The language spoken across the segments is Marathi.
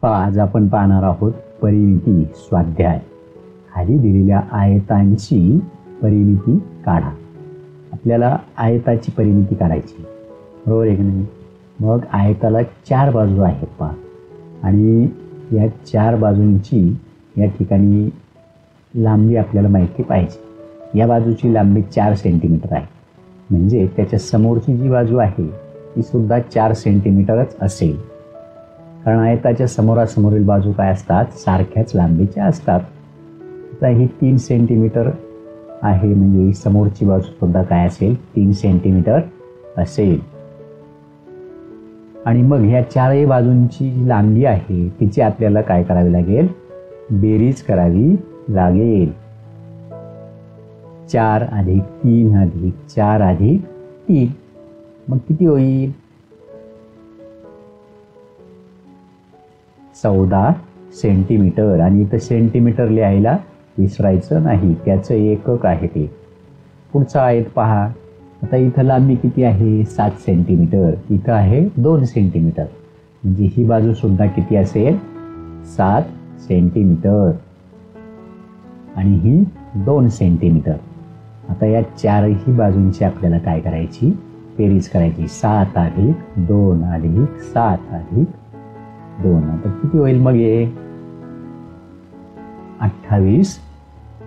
आज आपण पाहणार आहोत परिमिती स्वाध्याय. खाली दिलेल्या आयतांची परिमिती काढा. आपल्याला आयताची परिमिती काढायची, बरोबर आहे की नाही? मग आयताला 4 बाजू आहेत पहा, आणि या 4 बाजूंची या ठिकाणी लांबी आपल्याला माहिती पाहिजे. या बाजूची लांबी 4 सेंटीमीटर आहे, म्हणजे त्याच्या समोरची जी बाजू आहे ती सुद्धा 4 सेंटीमीटरच असेल, कारण आयताच्या समोरासमोरील बाजू काय असतात, सारख्याच लांबीच्या असतात. आता ही 3 सेंटीमीटर आहे, म्हणजे ही समोरची बाजू सुद्धा काय असेल, 3 सेंटीमीटर असेल. आणि मग ह्या 4ही बाजूंची जी लांबी आहे तिची आपल्याला काय करावी लागेल, बेरीज करावी लागेल. 4 + 3 + 4 + 3 मग किती होईल, 14 सेंटीमीटर. आणि इथं सेंटीमीटर लिहायला विसरायचं नाही, त्याचं एकक आहे ते. पुढचा आयत पहा. आता इथं लांबी किती आहे, 7 सेंटीमीटर. इथं आहे 2 सेंटीमीटर, म्हणजे ही बाजू सुद्धा किती असेल, 7 सेंटीमीटर आणि ही 2 सेंटीमीटर. आता या 4ही बाजूंची आपल्याला काय करायची, बेरीज करायची. 7 + 2 + 7 + 2 आता किती होईल, मग हे 28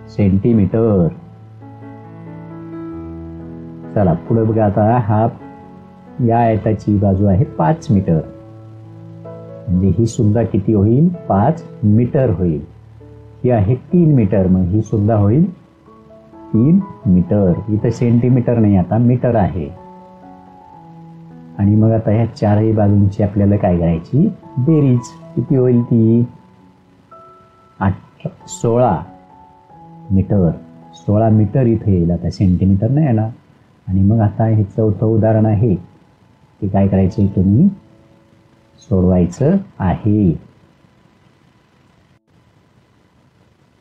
सेंटीमीटर. चला पुढे बघा. आता या आयताची बाजू आहे 5 मीटर, म्हणजे ही सुद्धा किती होईल, 5 मीटर होईल. ही आहे 3 मीटर, मग ही सुद्धा होईल 3 मीटर. इथं सेंटीमीटर नाही, आता मीटर आहे. आणि मग आता ह्या 4ही बाजूंची आपल्याला काय करायची, बेरीज. किती होईल ती, 16 मीटर. 16 मीटर इथे येईल, आता सेंटीमीटर नाही येणार. आणि मग आता हे 4थं उदाहरण आहे, ते काय करायचं, तुम्ही सोडवायचं आहे.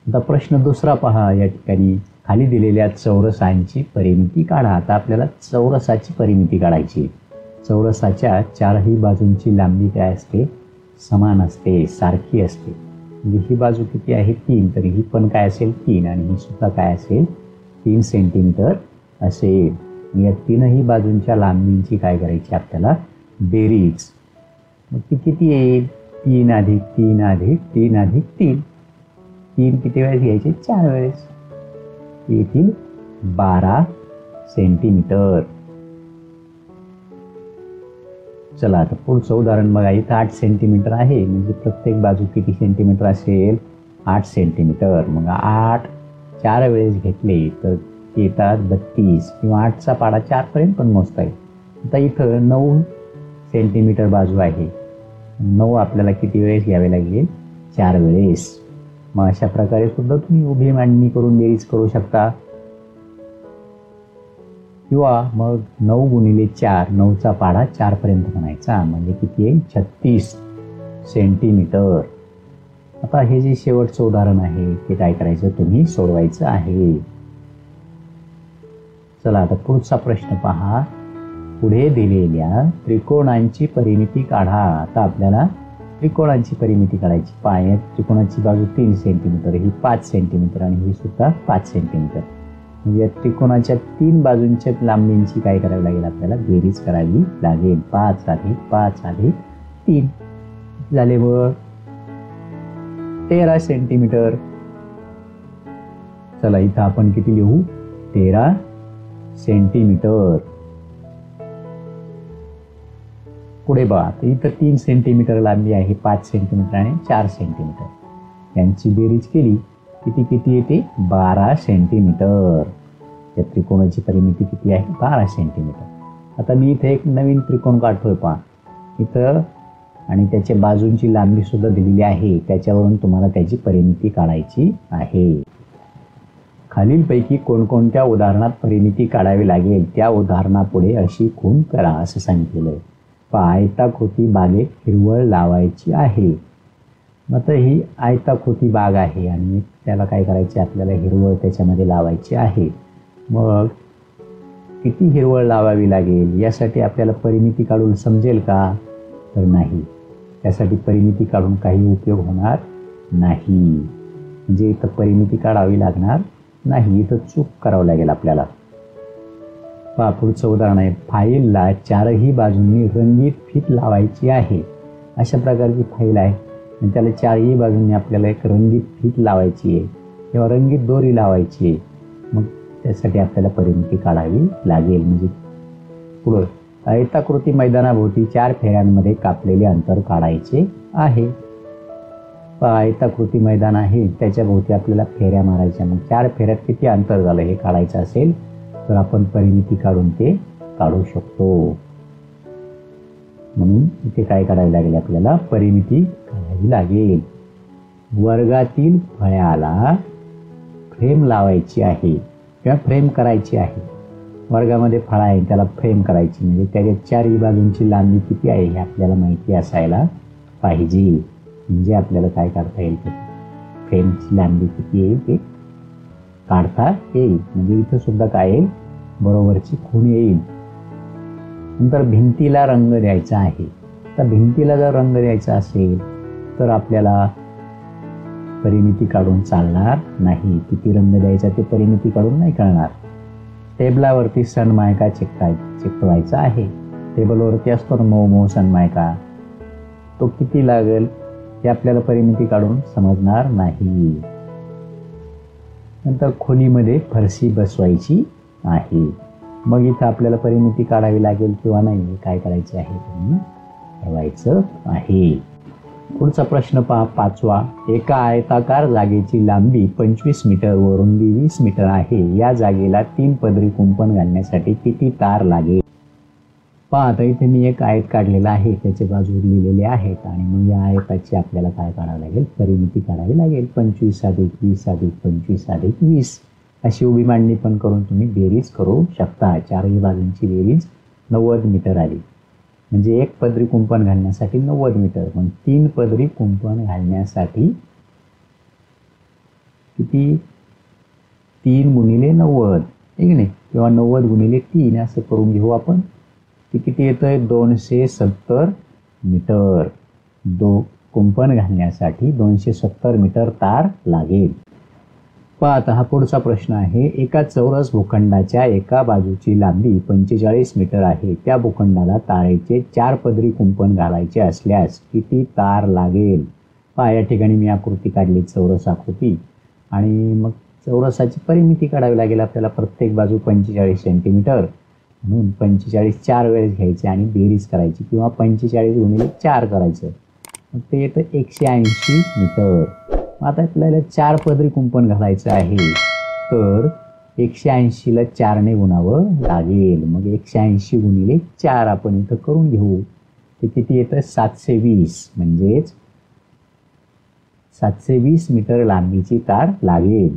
आता प्रश्न दुसरा पहा. या ठिकाणी खाली दिलेल्या चौरसांची परिमिती काढा. आता आपल्याला चौरसाची परिमिती काढायची. चौरसाच्या 4ही बाजूंची लांबी काय असते, समान असते, सारखी असते. म्हणजे ही बाजू किती आहे, 3, तर ही पण काय असेल, 3, आणि ही सुद्धा काय असेल, 3 सेंटीमीटर असेल. या 3ही बाजूंच्या लांबींची काय करायची आपल्याला, बेरीज. मग ती किती येईल, 3 + 3 + 3 + 3. 3 किती वेळेस घ्यायचे, 4 वेळेस. येतील 12 सेंटीमीटर. चला आता पुढचं उदाहरण बघा. इथं 8 सेंटीमीटर आहे, म्हणजे प्रत्येक बाजू किती सेंटीमीटर असेल, 8 सेंटीमीटर. मग 8 4 वेळेस घेतले तर येतात 32, किंवा 8चा पाढा 4 पर्यंत पण मोजता येईल. आता इथं 9 सेंटीमीटर बाजू आहे, 9 आपल्याला किती वेळेस घ्यावे लागेल, 4 वेळेस. मग अशा प्रकारे सुद्धा तुम्ही उभी मांडणी करून बेरीज करू शकता. किंवा मग 9 × 4, 9चा पाढा 4 पर्यंत म्हणायचा, म्हणजे किती आहे, 36 सेंटीमीटर. आता हे जे शेवटचं उदाहरण आहे ते काय करायचं, तुम्ही सोडवायचं आहे. चला आता पुढचा प्रश्न पहा. पुढे दिलेल्या त्रिकोणांची परिमिती काढा. आता आपल्याला त्रिकोणांची परिमिती काढायची. पहा, या त्रिकोणाची बाजू 3 सेंटीमीटर, ही 5 सेंटीमीटर, आणि ही सुद्धा 5 सेंटीमीटर. म्हणजे या त्रिकोणाच्या 3 बाजूंच्या लांबींची काय करावी लागेल, आपल्याला बेरीज करावी लागेल. 5 + 5 + 3 झाले, व 13 सेंटीमीटर. चला इथं आपण किती लिहू, 13 सेंटीमीटर. पुढे बघा, तर इथं 3 सेंटीमीटर लांबी आहे, 5 सेंटीमीटर आणि 4 सेंटीमीटर. यांची बेरीज केली किती येते, 12 सेंटीमीटर. या त्रिकोणाची परिमिती किती आहे, 12 सेंटीमीटर. आता मी इथे एक नवीन त्रिकोण काढतोय पहा इथं, आणि त्याच्या बाजूंची लांबी सुद्धा दिलेली आहे. त्याच्यावरून तुम्हाला त्याची परिमिती काढायची आहे. खालीलपैकी कोणकोणत्या उदाहरणात परिमिती काढावी लागेल, त्या उदाहरणापुढे अशी खूण करा, असं सांगितलेलं आहे. पहा, आयताकृती बागेत हिरवळ लावायची आहे. मग ही आयताकृती बाग आहे, आणि त्याला काय करायचे, आपल्याला हिरवळ त्याच्यामध्ये लावायची आहे. मग किती हिरवळ लावावी लागेल, यासाठी आपल्याला परिमिती काढून समजेल का, तर नाही. त्यासाठी परिमिती काढून काही उपयोग होणार नाही. म्हणजे इथं परिमिती काढावी लागणार नाही, इथं चूक करावं लागेल आपल्याला. पहा पुढचं उदाहरण आहे. फाईलला चारही बाजूंनी रंगीत फीत लावायची आहे. अशा प्रकारची फाईल आहे आणि त्याला चारही बाजूंनी आपल्याला एक रंगीत फीत लावायची आहे किंवा रंगीत दोरी लावायची आहे. मग त्यासाठी आपल्याला परिमिती काढावी लागेल. म्हणजे पुढं आयताकृती मैदानाभोवती 4 फेऱ्यांमध्ये कापलेले अंतर काढायचे आहे. आयताकृती मैदान आहे, त्याच्या भोवती आपल्याला फेऱ्या मारायच्या. मग 4 फेऱ्यात किती अंतर झालं हे काढायचं असेल तर आपण परिमिती काढून ते काढू शकतो. म्हणून इथे काय काढावी लागेल, आपल्याला परिमिती काढावी लागेल. वर्गातील फळ्याला फ्रेम लावायची आहे किंवा फ्रेम करायची आहे. वर्गामध्ये फळा आहे, त्याला फ्रेम करायची, म्हणजे त्याच्या चारही बाजूंची लांबी किती आहे हे आपल्याला माहिती असायला पाहिजे. म्हणजे आपल्याला काय काढता येईल, फ्रेमची लांबी किती येईल ते काढता येईल. म्हणजे इथं सुद्धा काय येईल, बरोबरची खूण येईल. नंतर भिंतीला रंग द्यायचा आहे. तर भिंतीला जर रंग द्यायचा असेल तर आपल्याला परिमिती काढून चालणार नाही. किती रंग द्यायचा ते परिमिती काढून नाही कळणार. टेबलावरती सनमायका चिकटवायचा आहे. टेबलवरती असतो ना मऊ मऊ सनमायका, तो किती लागेल हे आपल्याला परिमिती काढून समजणार नाही. नंतर खोलीमध्ये फरशी बसवायची आहे. मग इथं आपल्याला परिमिती काढावी लागेल किंवा नाही, काय करायचे आहे तुम्ही ठरवायचं आहे. पुढचा प्रश्न पहा 5वा. एका आयताकार जागेची लांबी 25 मीटर व रुंदी 20 मीटर आहे. या जागेला 3 पदरी कुंपण घालण्यासाठी किती तार लागेल? पहा आता इथे मी एक आयत काढलेला आहे, त्याचे बाजू लिहिलेले आहेत आणि मग या आयताची आपल्याला काय काढावं लागेल, परिमिती काढावी लागेल. 25 + 20 + 25 + 20 अशी उभी मांडणी पण करून तुम्ही बेरीज करू शकता. चारही बाजूंची बेरीज 90 मीटर आली. म्हणजे 1 पदरी कुंपण घालण्यासाठी 90 मीटर. मग 3 पदरी कुंपण घालण्यासाठी किती, 3 × 90 ठीक नाही, किंवा 90 × 3 असं करून घेऊ आपण. ते किती येतंय, 270 मीटर. कुंपण घालण्यासाठी 270 मीटर तार लागेल. पहा आता हा पुढचा प्रश्न आहे. एका चौरस भूखंडाच्या एका बाजूची लांबी 45 मीटर आहे. त्या भूखंडाला तारेचे 4 पदरी कुंपण घालायचे असल्यास किती तार लागेल? पहा या ठिकाणी मी आकृती काढली, चौरस आकृती, आणि मग चौरसाची परिमिती काढावी लागेल आपल्याला. प्रत्येक बाजू 45 सेंटीमीटर, म्हणून 45 4 वेळेस घ्यायचे आणि बेरीज करायची किंवा 45 × 4 करायचं. मग ते येतं 180 मीटर. आता आपल्याला 4 पदरी कुंपण घालायचं आहे तर 180ला 4ने गुणावं लागेल. मग 180 × 4 आपण इथं करून घेऊ. ते किती येतं, 720. म्हणजेच 720 मीटर लांबीची तार लागेल.